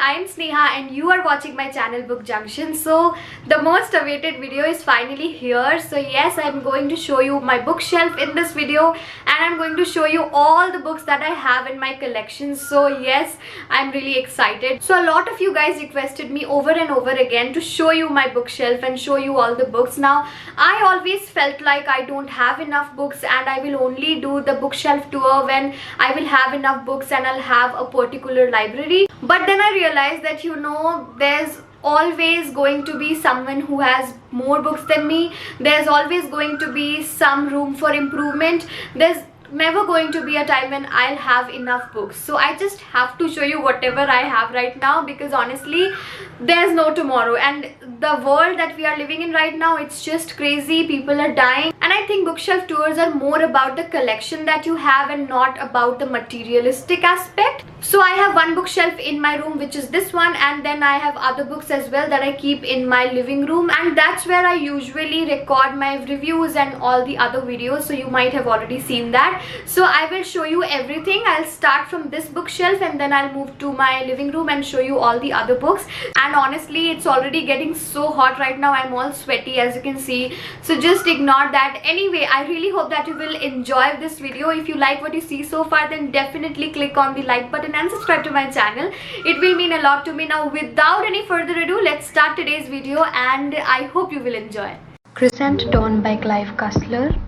I am Sneha and you are watching my channel Book Junction. So the most awaited video is finally here. So yes, I am going to show you my bookshelf in this video, and I'm going to show you all the books that I have in my collection. So yes, I'm really excited. So a lot of you guys requested me over and over again to show you my bookshelf and show you all the books. Now I always felt like I don't have enough books and I will only do the bookshelf tour when I will have enough books and I'll have a particular library. But then I realized that, you know, there's always going to be someone who has more books than me. There's always going to be some room for improvement. There's never going to be a time when I'll have enough books. So I just have to show you whatever I have right now, because honestly there's no tomorrow, and the world that we are living in right now, it's just crazy. People are dying, and I think bookshelf tours are more about the collection that you have and not about the materialistic aspect. So I have one bookshelf in my room, which is this one, and then I have other books as well that I keep in my living room, and that's where I usually record my reviews and all the other videos. So you might have already seen that. So I will show you everything. I'll start from this bookshelf and then I'll move to my living room and show you all the other books. And honestly, it's already getting so hot right now. I'm all sweaty, as you can see, so just ignore that. Anyway, I really hope that you will enjoy this video. If you like what you see so far, then definitely click on the like button and subscribe to my channel. It will mean a lot to me. Now without any further ado, let's start today's video, and I hope you will enjoy. Crescent Dawn by Clive Cussler,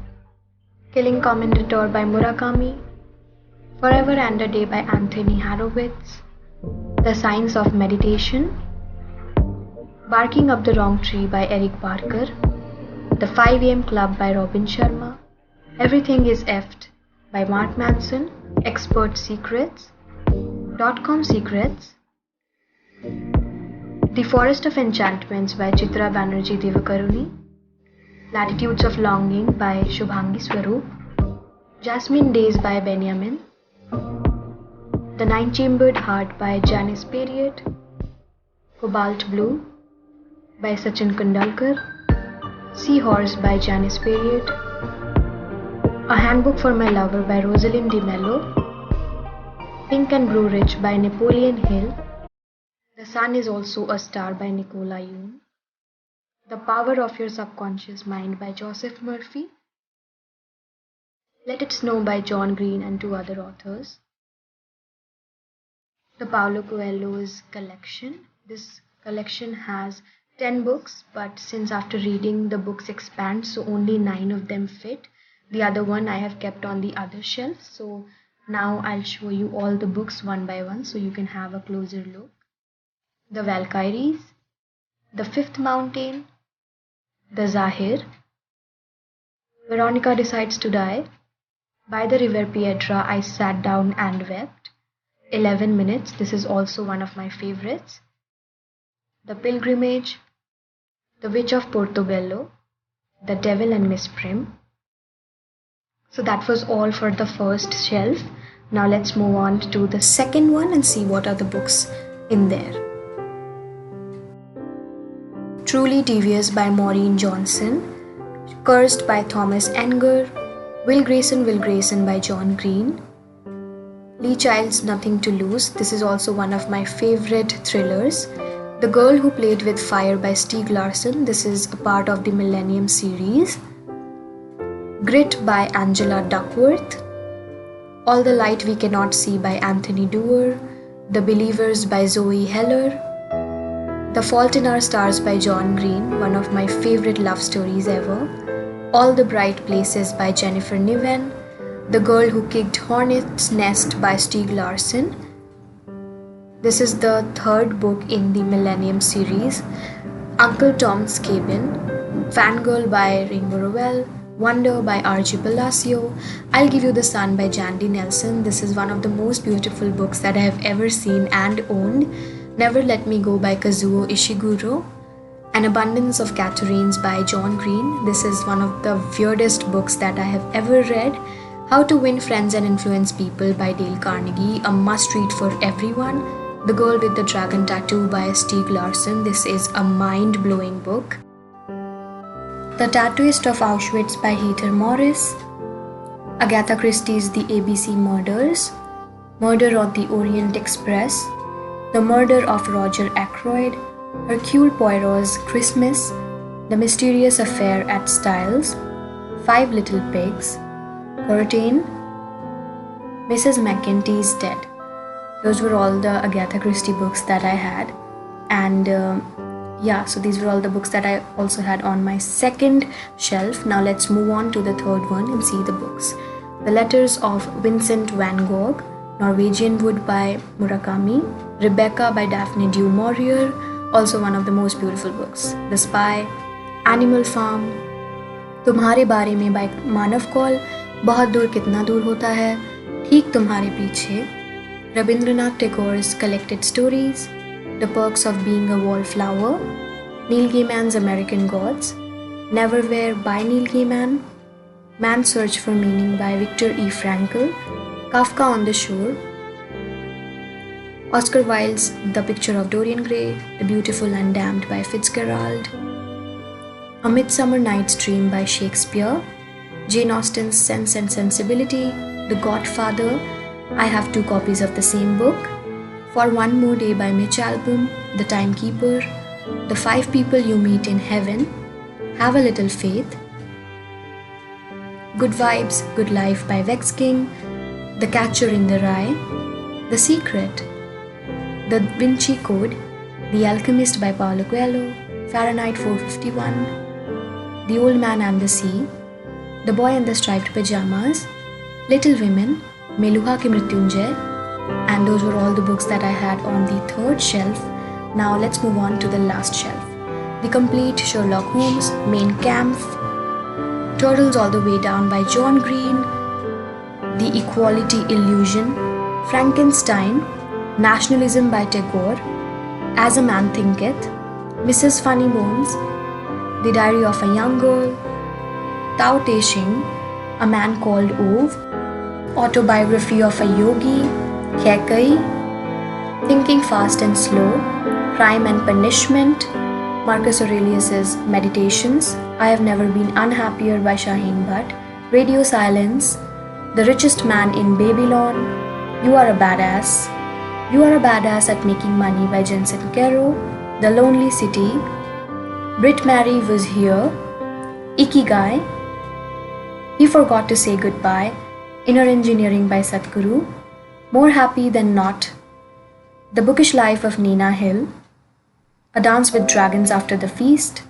Killing Commentator by Murakami, Forever and a Day by Anthony Horowitz, The Science of Meditation, Barking Up the Wrong Tree by Eric Barker, The 5 AM Club by Robin Sharma, Everything is Effed by Mark Manson, Expert Secrets, .com Secrets, The Forest of Enchantments by Chitra Banerjee Divakaruni, Latitudes of Longing by Shubhangi Swaroop, Jasmine Days by Benjamin, The Nine-Chambered Heart by Janice Period, Cobalt Blue by Sachin Kundalkar, Seahorse by Janice Period, A Handbook for My Lover by Rosalind De Mello, Pink and Blue Ridge by Napoleon Hill, The Sun is Also a Star by Nicola Yoon, The Power of Your Subconscious Mind by Joseph Murphy, Let It Snow by John Green and 2 other authors, the Paulo Coelho's collection. This collection has 10 books, but since after reading the books expand, so only 9 of them fit. The other one I have kept on the other shelf. So now I'll show you all the books one by one so you can have a closer look. The Valkyries, The Fifth Mountain, The Zahir, Veronica Decides to Die, By the River Pietra I Sat Down and Wept, 11 Minutes, this is also one of my favorites, The Pilgrimage, The Witch of Portobello, The Devil and Miss Prim. So that was all for the first shelf. Now let's move on to the second one and see what are the books in there. Truly Devious by Maureen Johnson, Cursed by Thomas Enger, Will Grayson by John Green, Lee Child's Nothing to Lose, this is also one of my favorite thrillers, The Girl Who Played with Fire by Stieg Larsson, this is a part of the Millennium series, Grit by Angela Duckworth, All the Light We Cannot See by Anthony Doerr, The Believers by Zoe Heller, The Fault in Our Stars by John Green, one of my favorite love stories ever. All the Bright Places by Jennifer Niven. The Girl Who Kicked Hornet's Nest by Stieg Larsson. This is the third book in the Millennium series. Uncle Tom's Cabin. Fangirl by Rainbow Rowell. Wonder by R.G. Palacio. I'll Give You the Sun by Jandy Nelson. This is one of the most beautiful books that I have ever seen and owned. Never Let Me Go by Kazuo Ishiguro. An Abundance of Catherines by John Green. This is one of the weirdest books that I have ever read. How to Win Friends and Influence People by Dale Carnegie. A must read for everyone. The Girl with the Dragon Tattoo by Stieg Larsson. This is a mind-blowing book. The Tattooist of Auschwitz by Heather Morris. Agatha Christie's The ABC Murders. Murder on the Orient Express. The Murder of Roger Ackroyd. Hercule Poirot's Christmas. The Mysterious Affair at Styles. Five Little Pigs. Curtain. Mrs. McGinty's Dead. Those were all the Agatha Christie books that I had. And so these were all the books that I also had on my second shelf. Now let's move on to the third one and see the books. The Letters of Vincent van Gogh. Norwegian Wood by Murakami. Rebecca by Daphne du Maurier. Also one of the most beautiful books. The Spy. Animal Farm. तुम्हारे बारे में by मानव कौल. बहुत दूर कितना दूर होता है. ठीक तुम्हारे पीछे. Rabindranath Tagore's Collected Stories. The Perks of Being a Wallflower. Neil Gaiman's American Gods. Neverwhere by Neil Gaiman. Man's Search for Meaning by Viktor E. Frankl. Kafka on the Shore. Oscar Wilde's The Picture of Dorian Gray. The Beautiful and Damned by Fitzgerald. A Midsummer Night's Dream by Shakespeare. Jane Austen's Sense and Sensibility. The Godfather. I have 2 copies of the same book. For One More Day by Mitch Albom. The Timekeeper. The 5 People You Meet in Heaven. Have a Little Faith. Good Vibes, Good Life by Vex King. The Catcher in the Rye. The Secret. The Da Vinci Code. The Alchemist by Paulo Coelho. Fahrenheit 451. The Old Man and the Sea. The Boy in the Striped Pajamas. Little Women. Meluha Ki Mrityunjay. And those were all the books that I had on the third shelf. Now let's move on to the last shelf. The Complete Sherlock Holmes, Mein Kampf, Turtles All the Way Down by John Green, The Equality Illusion, Frankenstein, Nationalism by Tagore, As a Man Thinketh, Mrs. Funny Bones, The Diary of a Young Girl, Tao Te Ching, A Man Called Ove, Autobiography of a Yogi, Kekai, Thinking Fast and Slow, Crime and Punishment, Marcus Aurelius's Meditations, I Have Never Been Unhappier by Shaheen Bhatt, Radio Silence, The Richest Man in Babylon, You Are a Badass, You Are a Badass at Making Money by Jensen Caro, The Lonely City, Brit Mary Was Here, Ikigai, He Forgot to Say Goodbye, Inner Engineering by Sadhguru, More Happy Than Not, The Bookish Life of Nina Hill, A Dance with Dragons After the Feast,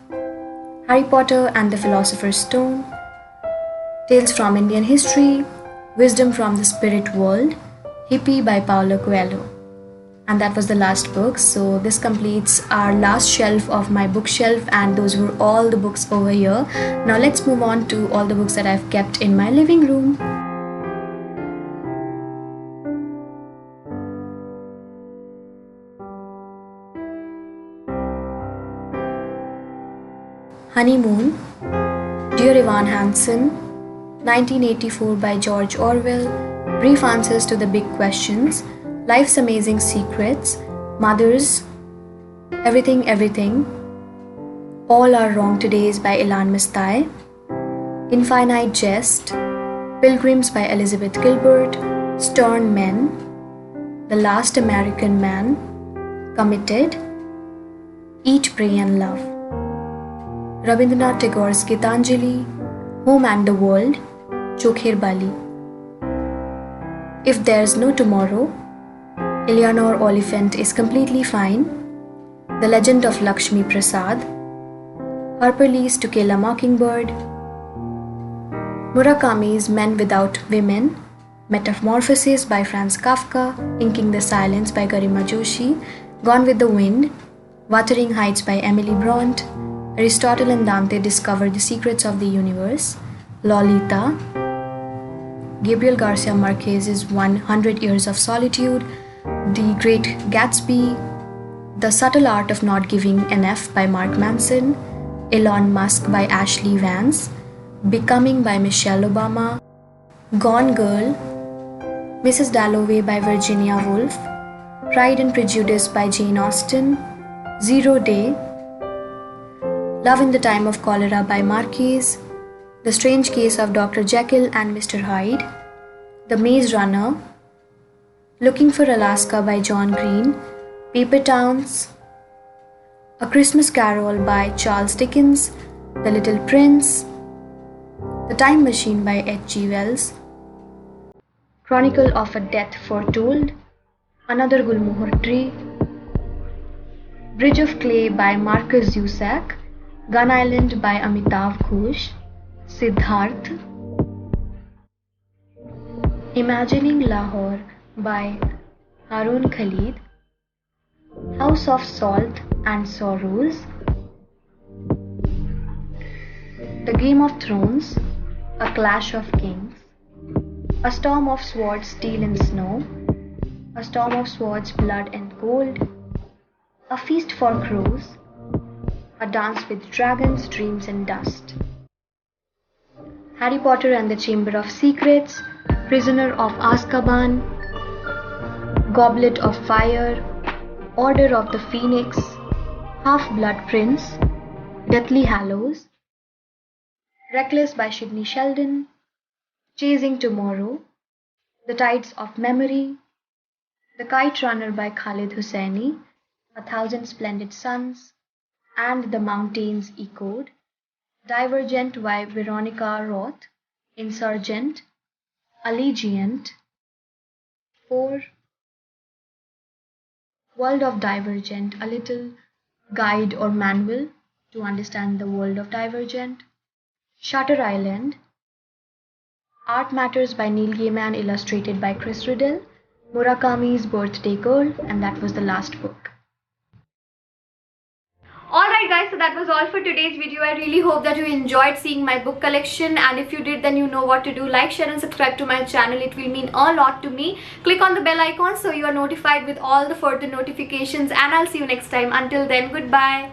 Harry Potter and the Philosopher's Stone, Tales from Indian History, Wisdom from the Spirit World, Hippie by Paulo Coelho. And that was the last book. So this completes our last shelf of my bookshelf, and those were all the books over here. Now let's move on to all the books that I've kept in my living room. Honeymoon, Dear Evan Hansen, 1984 by George Orwell, Brief Answers to the Big Questions, Life's Amazing Secrets, Mothers, Everything Everything, All Are Wrong Todays by Ilan Mistai, Infinite Jest, Pilgrims by Elizabeth Gilbert, Stern Men, The Last American Man, Committed, Eat, Pray and Love, Rabindranath Tagore's Gitanjali, Home and the World, Chokher Bali. If There's No Tomorrow, Eleanor Oliphant Is Completely Fine, The Legend of Lakshmi Prasad, Harper Lee's To Kill a Mockingbird, Murakami's Men Without Women, Metamorphoses by Franz Kafka, Inking the Silence by Garima Joshi, Gone with the Wind, Wuthering Heights by Emily Bront, Aristotle and Dante Discover the Secrets of the Universe, Lolita, Gabriel Garcia Marquez's 100 Years of Solitude, The Great Gatsby, The Subtle Art of Not Giving an F by Mark Manson, Elon Musk by Ashley Vance, Becoming by Michelle Obama, Gone Girl, Mrs. Dalloway by Virginia Woolf, Pride and Prejudice by Jane Austen, Zero Day, Love in the Time of Cholera by Marquez, The Strange Case of Dr. Jekyll and Mr. Hyde, The Maze Runner, Looking for Alaska by John Green, Paper Towns, A Christmas Carol by Charles Dickens, The Little Prince, The Time Machine by H.G. Wells, Chronicle of a Death Foretold, Another Gulmohar Tree, Bridge of Clay by Marcus Zusak, Gun Island by Amitav Ghosh, Siddharth, Imagining Lahore by Harun Khalid, House of Salt and Sorrows, The Game of Thrones, A Clash of Kings, A Storm of Swords, Steel and Snow, A Storm of Swords, Blood and Gold, A Feast for Crows, A Dance with Dragons, Dreams and Dust, Harry Potter and the Chamber of Secrets, Prisoner of Azkaban, Goblet of Fire, Order of the Phoenix, Half-Blood Prince, Deathly Hallows, Reckless by Sidney Sheldon, Chasing Tomorrow, The Tides of Memory, The Kite Runner by Khalid Hosseini, A Thousand Splendid Suns, and The Mountains Echoed, Divergent by Veronica Roth, Insurgent, Allegiant, 4, World of Divergent, a little guide or manual to understand the world of Divergent, Shutter Island, Art Matters by Neil Gaiman, illustrated by Chris Riddell, Murakami's Birthday Girl, and that was the last book. Alright guys, so that was all for today's video. I really hope that you enjoyed seeing my book collection, and if you did, then you know what to do. Like, share and subscribe to my channel. It will mean a lot to me. Click on the bell icon so you are notified with all the further notifications, and I'll see you next time. Until then, goodbye.